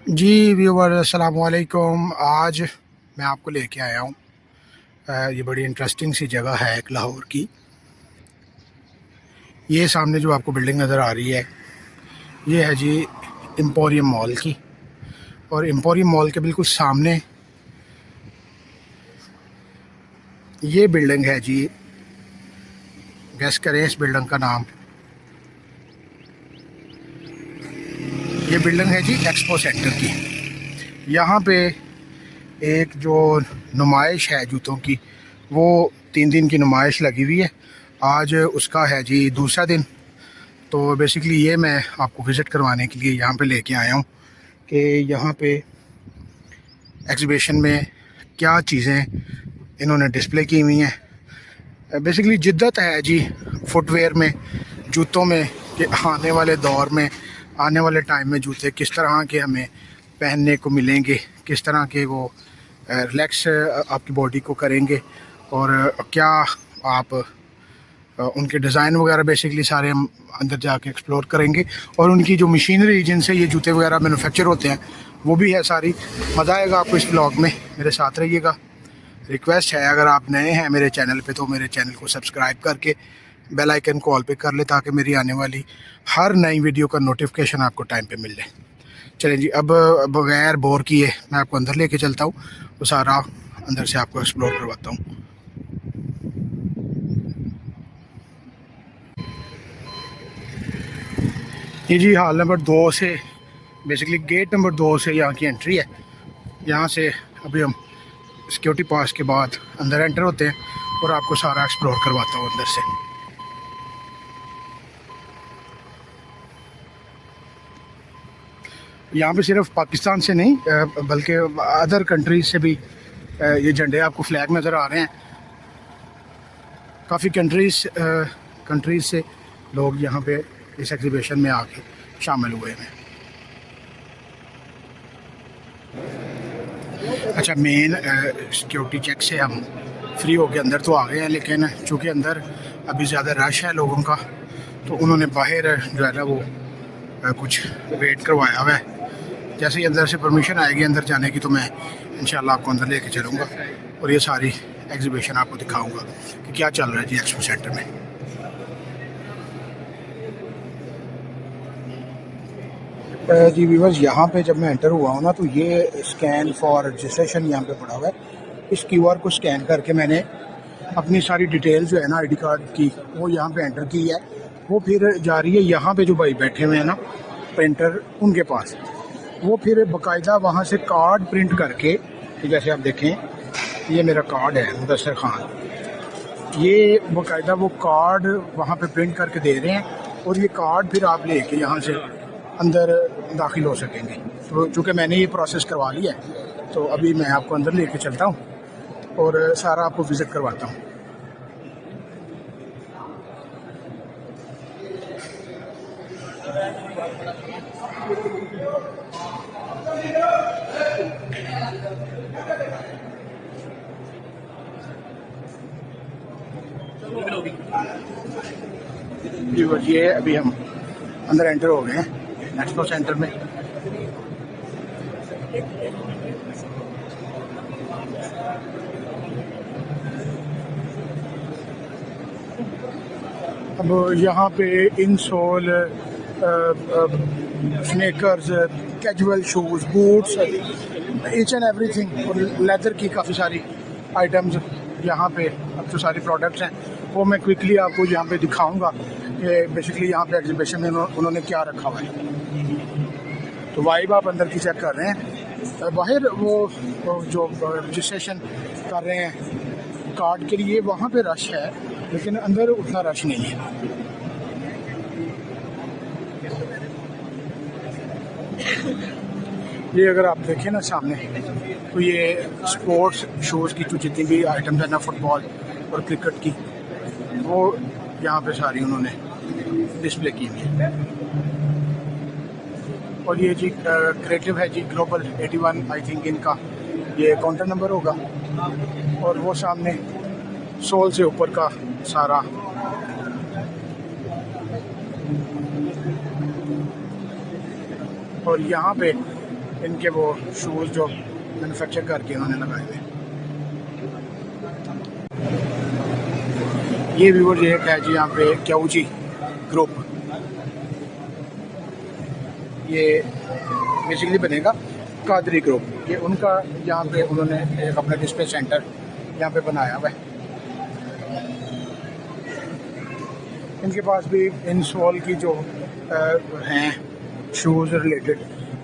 जी viewer अस्सलाम वालेकुम। आज मैं आपको लेके आया हूँ। ये बड़ी इंटरेस्टिंग सी जगह है एक लाहौर की। ये सामने जो आपको बिल्डिंग नज़र आ रही है ये है जी एम्पोरियम मॉल की। और एम्पोरियम मॉल के बिल्कुल सामने ये बिल्डिंग है जी। गेस करें इस बिल्डिंग का नाम। ये बिल्डिंग है जी एक्सपो सेंटर की। यहाँ पे एक जो नुमाइश है जूतों की, वो 3 दिन की नुमाइश लगी हुई है। आज उसका है जी दूसरा दिन। तो बेसिकली ये मैं आपको विज़िट करवाने के लिए यहाँ पे लेके आया हूँ कि यहाँ पे एग्ज़िबिशन में क्या चीज़ें इन्होंने डिस्प्ले की हुई हैं। बेसिकली जिद्दत है जी फुटवेयर में, जूतों में, कि आने वाले दौर में, आने वाले टाइम में जूते किस तरह के हमें पहनने को मिलेंगे, किस तरह के वो रिलैक्स आपकी बॉडी को करेंगे, और क्या आप उनके डिज़ाइन वगैरह बेसिकली सारे हम अंदर जाके एक्सप्लोर करेंगे। और उनकी जो मशीनरी जिनसे ये जूते वगैरह मैन्युफैक्चर होते हैं वो भी है सारी। मज़ा आएगा आपको इस ब्लॉग में, मेरे साथ रहिएगा। रिक्वेस्ट है अगर आप नए हैं मेरे चैनल पे तो मेरे चैनल को सब्सक्राइब करके बेल आइकन को ऑल पे कर ले, ताकि मेरी आने वाली हर नई वीडियो का नोटिफिकेशन आपको टाइम पे मिल जाए। चलें जी, अब बगैर बोर किए मैं आपको अंदर लेके चलता हूँ, तो सारा अंदर से आपको एक्सप्लोर करवाता हूँ। ये जी हॉल नंबर 2 से, बेसिकली गेट नंबर 2 से यहाँ की एंट्री है। यहाँ से अभी हम सिक्योरिटी पास के बाद अंदर एंटर होते हैं और आपको सारा एक्सप्लोर करवाता हूँ अंदर से। यहाँ पे सिर्फ पाकिस्तान से नहीं बल्कि अदर कंट्रीज से भी ये झंडे आपको फ्लैग नज़र आ रहे हैं। काफ़ी कंट्रीज़ से लोग यहाँ पे इस एग्जीबिशन में आके शामिल हुए हैं। अच्छा, मेन सिक्योरिटी चेक से हम फ्री होके अंदर तो आ गए हैं, लेकिन चूँकि अंदर अभी ज़्यादा रश है लोगों का, तो उन्होंने बाहर जो है ना वो कुछ वेट करवाया हुआ है। जैसे ही अंदर से परमिशन आएगी अंदर जाने की, तो मैं इंशाल्लाह आपको अंदर लेके चलूँगा और ये सारी एग्जीबिशन आपको दिखाऊंगा कि क्या चल रहा है जी एक्सपो सेंटर में। जी व्यूअर्स, यहाँ पे जब मैं एंटर हुआ हूँ ना, तो ये स्कैन फॉर रजिस्ट्रेशन यहाँ पे पड़ा हुआ है। इस क्यूआर को स्कैन करके मैंने अपनी सारी डिटेल जो है ना आईडी कार्ड की, वो यहाँ पे एंटर की है। वो फिर जा रही है यहाँ पे जो भाई बैठे हुए हैं ना प्रिंटर, उनके पास। वो फिर बाकायदा वहाँ से कार्ड प्रिंट करके, जैसे आप देखें ये मेरा कार्ड है मुदस्सर खान, ये बाकायदा वो कार्ड वहाँ पे प्रिंट करके दे रहे हैं और ये कार्ड फिर आप लेके यहाँ से अंदर दाखिल हो सकेंगे। तो चूँकि मैंने ये प्रोसेस करवा लिया है, तो अभी मैं आपको अंदर लेके चलता हूँ और सारा आपको विज़िट करवाता हूँ। ये अभी हम अंदर एंटर हो गए हैं एक्सपो सेंटर में। अब यहाँ पे insole, sneakers, casual shoes, boots, each and everything, और लेदर की काफ़ी सारी आइटम्स यहाँ पे, अब जो सारी प्रोडक्ट्स हैं वो मैं क्विकली आपको यहाँ पे दिखाऊंगा कि बेसिकली यहाँ पे एग्जीबिशन में उन्होंने क्या रखा हुआ है। तो वाइब आप अंदर की चेक कर रहे हैं। बाहर वो जो रजिस्ट्रेशन कर रहे हैं कार्ड के लिए, वहाँ पे रश है, लेकिन अंदर उतना रश नहीं है। ये अगर आप देखें ना सामने, तो ये स्पोर्ट्स शूज़ की जो जितनी भी आइटम्स है ना, फुटबॉल और क्रिकेट की, वो यहाँ पे सारी उन्होंने डिस्प्ले की हुई है। और ये जी क्रिएटिव है जी, ग्लोबल 81 आई थिंक इनका ये काउंटर नंबर होगा। और वो सामने सोल से ऊपर का सारा और यहाँ पे इनके वो शूज़ जो मैन्युफैक्चर करके इन्होंने लगाए हुए। ये व्यूअर ये है जी यहाँ पे क्याऊची ग्रुप, ये बेसिकली बनेगा कादरी ग्रुप। ये उनका यहाँ पे उन्होंने एक अपना डिस्प्ले सेंटर यहाँ पे बनाया हुआ है। इनके पास भी इन सोल की जो हैं शूज़ रिलेटेड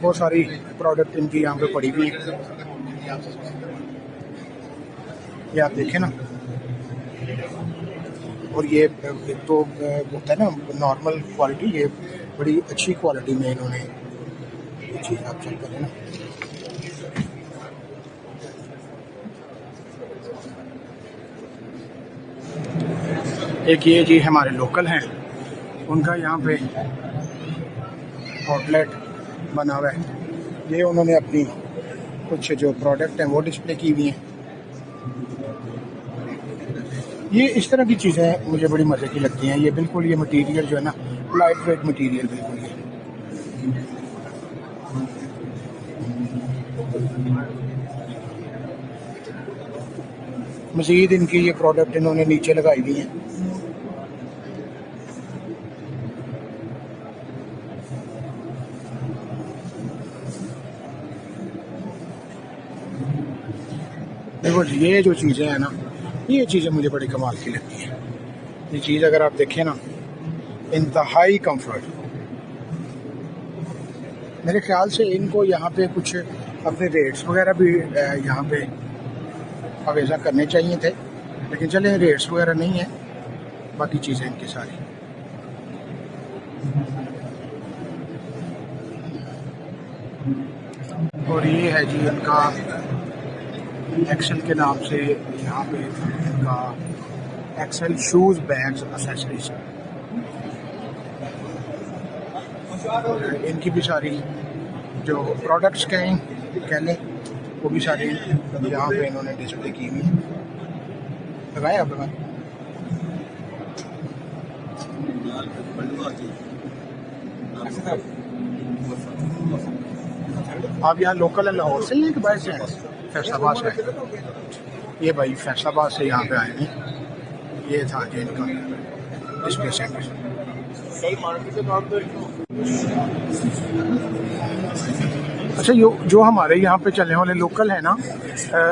बहुत सारी प्रोडक्ट इनकी यहाँ पे पड़ी हुई है। ये आप देखें ना, और ये एक तो होता है ना नॉर्मल क्वालिटी, ये बड़ी अच्छी क्वालिटी में इन्होंने ये चीज़ आप चेक करें ना। एक ये जी हमारे लोकल हैं, उनका यहाँ पे आउटलेट बना हुआ है। ये उन्होंने अपनी कुछ जो प्रोडक्ट हैं वो डिस्प्ले की हुई हैं। ये इस तरह की चीज़ें मुझे बड़ी मज़े की लगती हैं। ये बिल्कुल ये मटेरियल जो है ना लाइट वेट मटेरियल बिल्कुल ये। मज़ीद इनकी ये प्रोडक्ट इन्होंने नीचे लगाई हुई हैं। देखो जी, ये जो चीज़ें हैं ना, ये चीज़ें मुझे बड़ी कमाल की लगती हैं। ये चीज़ अगर आप देखें ना, इंतहाई कंफर्ट। मेरे ख्याल से इनको यहाँ पे कुछ अपने रेट्स वगैरह भी यहाँ पे अवेजा करने चाहिए थे, लेकिन चले रेट्स वगैरह नहीं है, बाकी चीज़ें इनकी सारी। और ये है जी इनका एक्सेल के नाम से यहाँ पे इनका एक्सेल शूज़ बैग्स एसेसरीज, इनकी भी सारी जो प्रोडक्ट्स कह लें वो भी सारी यहाँ पे इन्होंने डिस्प्ले की हुई है। लगाए आप लगाए। आप यहाँ लोकल है लाहौर से ही हैं कि बाहर से हैं? फैसलाबाद से है। ये भाई फैसलाबाद से यहाँ पे आए हैं। ये था जी इनका डिस्प्ले सेंटर। अच्छा, जो हमारे यहाँ पे चलने वाले लोकल है ना,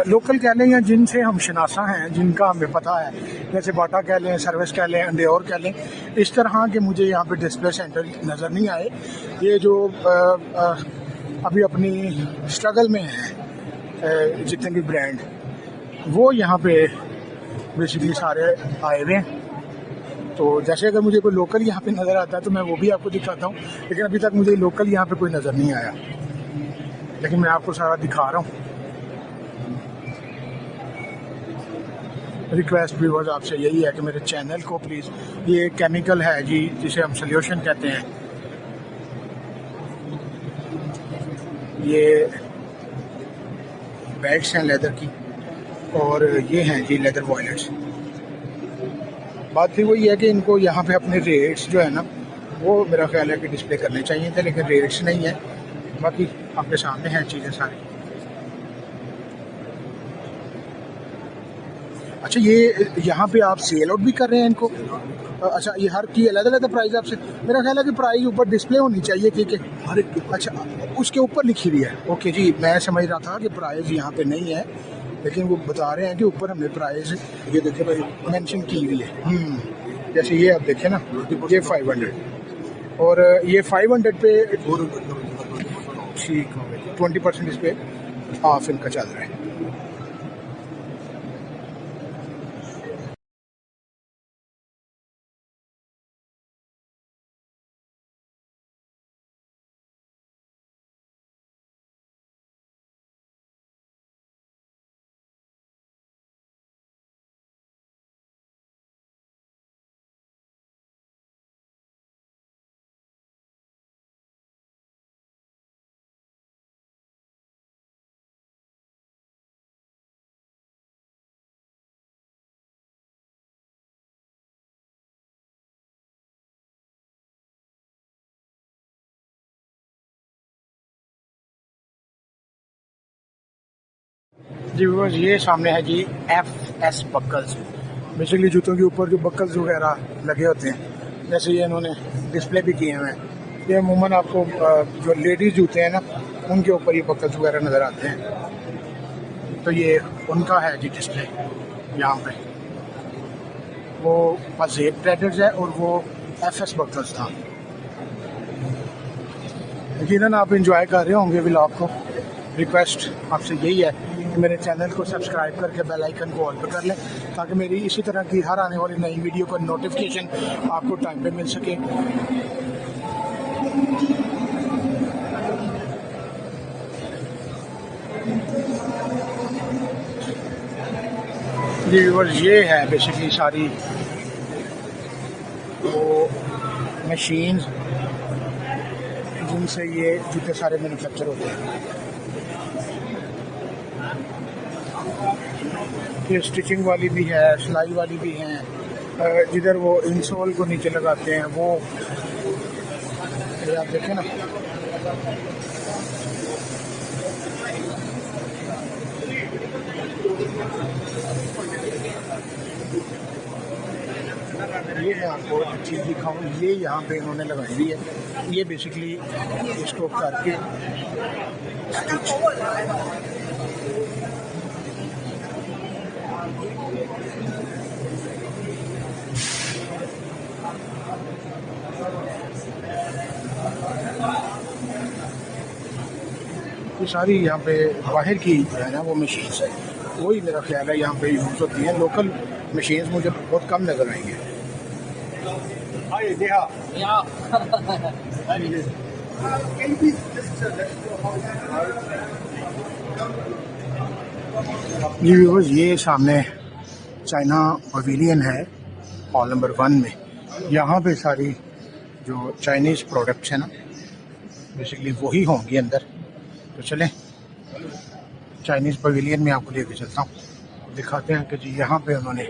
लोकल कह लें या जिनसे हम शनासा हैं, जिनका हमें पता है, जैसे बाटा कह लें, सर्विस कह लें, अंडेयोर कह लें, इस तरह के मुझे यहाँ पे डिस्प्ले सेंटर नज़र नहीं आए। ये जो अभी अपनी स्ट्रगल में हैं जितने भी ब्रांड, वो यहाँ पे बेसिकली सारे आए हुए हैं। तो जैसे अगर मुझे कोई लोकल यहाँ पे नज़र आता है तो मैं वो भी आपको दिखाता हूँ, लेकिन अभी तक मुझे लोकल यहाँ पे कोई नज़र नहीं आया, लेकिन मैं आपको सारा दिखा रहा हूँ। रिक्वेस्ट व्यूअर्स आपसे यही है कि मेरे चैनल को प्लीज़, ये केमिकल है जी जिसे हम सोल्यूशन कहते हैं, ये बेल्ट्स हैं लेदर की, और ये हैं जी लेदर वॉयलेट्स। बात भी वही है कि इनको यहाँ पे अपने रेट्स जो है ना वो मेरा ख्याल है कि डिस्प्ले करने चाहिए थे, लेकिन रेट्स नहीं है। बाकी आपके सामने हैं चीज़ें सारी। अच्छा, ये यहाँ पे आप सेल आउट भी कर रहे हैं इनको? अच्छा, ये हर की अलग अलग प्राइस आपसे? मेरा ख्याल है कि प्राइस ऊपर डिस्प्ले होनी चाहिए, ठीक है हर एक। अच्छा, उसके ऊपर लिखी हुई है। ओके जी, मैं समझ रहा था कि प्राइस यहाँ पे नहीं है, लेकिन वो बता रहे हैं कि ऊपर हमने प्राइस ये देखे भाई मेंशन की हुई है। जैसे ये आप देखें ना, ये 500 और ये 500 पे ठीक हो गया, 20% इस पे ऑफ इनका चल रहा है। जी व्यूअर्स, ये सामने है जी FS बक्कल्स। बेसिकली जूतों के ऊपर जो बक्कल्स वगैरह लगे होते हैं, जैसे ये इन्होंने डिस्प्ले भी किए हुए हैं। ये अमूमन आपको जो लेडीज़ जूते हैं ना, उनके ऊपर ये बक्कल्स वगैरह नज़र आते हैं। तो ये उनका है जी डिस्प्ले यहाँ पे। वो पजेब ट्रेडर्स है और वो FS बक्कल्स था। यकीनन आप इंजॉय कर रहे होंगे व्लॉग को। रिक्वेस्ट आपसे यही है कि मेरे चैनल को सब्सक्राइब करके बेल आइकन को ऑल पे कर लें, ताकि मेरी इसी तरह की हर आने वाली नई वीडियो का नोटिफिकेशन आपको टाइम पे मिल सके। जी व्यूअर्स, ये है बेसिकली सारी वो मशीन्स जिनसे ये जूते सारे मैन्युफैक्चर होते हैं। ये स्टिचिंग वाली भी है, सिलाई वाली भी हैं। जिधर वो इंसोल को नीचे लगाते हैं वो आप देखें ना, ये है आपको चीज़ दिखाऊँ। ये यहाँ पे इन्होंने लगाई हुई है। ये बेसिकली इसको करके ये सारी यहाँ पे बाहर की है ना वो मशीन्स है, वही मेरा ख्याल है यहाँ पे यूज़ होती हैं। लोकल मशीन्स मुझे बहुत कम नज़र आएंगे। जी व्यूअर्स, ये सामने चाइना पवेलियन है हॉल नंबर 1 में। यहाँ पे सारी जो चाइनीज़ प्रोडक्ट्स हैं ना, बेसिकली वही होंगी अंदर। तो चलें चाइनीज़ पवेलियन में आपको लेके चलता हूँ, दिखाते हैं कि जी यहाँ पे उन्होंने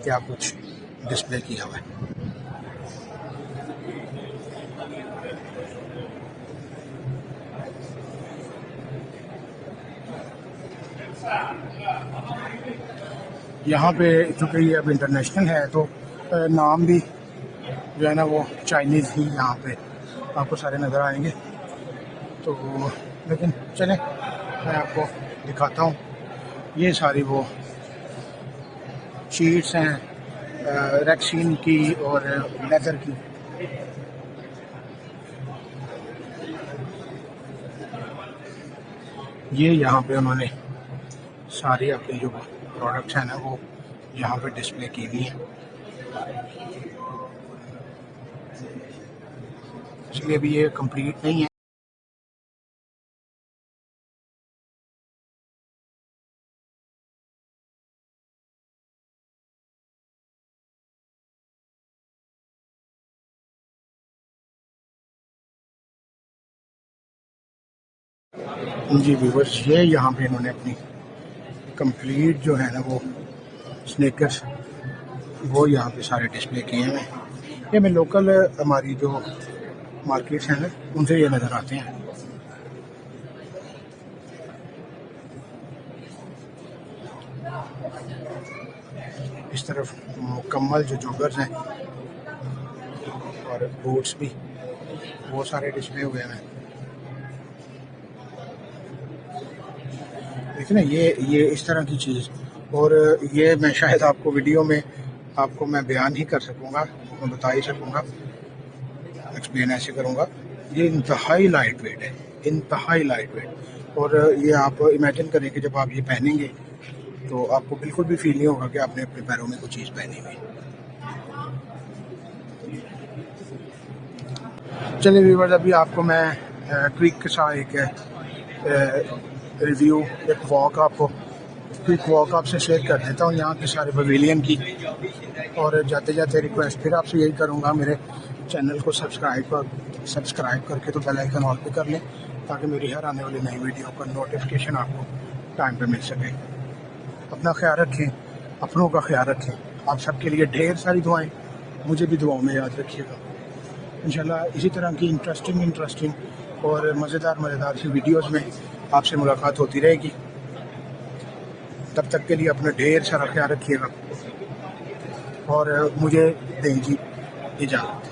क्या कुछ डिस्प्ले किया हुआ है। यहाँ पे चूँकि ये अब इंटरनेशनल है तो नाम भी जो है ना वो चाइनीज़ ही यहाँ पे आपको सारे नज़र आएंगे। तो लेकिन चलें मैं आपको दिखाता हूँ। ये सारी वो शीट्स हैं रेक्सीन की और लेदर की। ये यहाँ पे उन्होंने सारी अपनी जो प्रोडक्ट्स हैं ना वो यहाँ पे डिस्प्ले की हुई हैं। इसलिए अभी ये कंप्लीट नहीं है। जी व्यूअर्स, ये यहाँ पे इन्होंने अपनी कंप्लीट जो है ना वो स्नीकर्स वो यहाँ पे सारे डिस्प्ले किए हैं। ये मैं लोकल हमारी जो मार्केट्स हैं ना उनसे ये नज़र आते हैं। इस तरफ मुकम्मल जो जॉगर्स हैं और बूट्स भी वो सारे डिस्प्ले हुए हैं। देखिए ना, ये इस तरह की चीज़, और ये मैं शायद आपको वीडियो में आपको मैं बयान ही कर सकूँगा, मैं बता ही सकूँगा, एक्सप्लेन ऐसे करूँगा। ये इंतहाई लाइट वेट है, इंतहाई लाइट वेट। और ये आप इमेजिन करें कि जब आप ये पहनेंगे तो आपको बिल्कुल भी फील नहीं होगा कि आपने अपने पैरों में कुछ चीज़ पहनी हुई। चलिए व्यूअर्स, अभी आपको मैं क्विक सा एक रिव्यू, एक वॉक आपको क्विक वॉक आपसे शेयर कर देता हूँ यहाँ के सारे पवेलियन की। और जाते जाते रिक्वेस्ट फिर आपसे यही करूँगा, मेरे चैनल को सब्सक्राइब करके तो बेल आइकन ऑल पे कर लें, ताकि मेरी हर आने वाली नई वीडियो का नोटिफिकेशन आपको टाइम पे मिल सके। अपना ख्याल रखें, अपनों का ख्याल रखें। आप सबके लिए ढेर सारी दुआएं, मुझे भी दुआओं में याद रखिएगा। इंशाल्लाह इसी तरह की इंटरेस्टिंग और मज़ेदार सी वीडियोस में आपसे मुलाकात होती रहेगी। तब तक के लिए अपना ढेर सारा ख्याल रखिएगा और मुझे दें जी इजाज़त।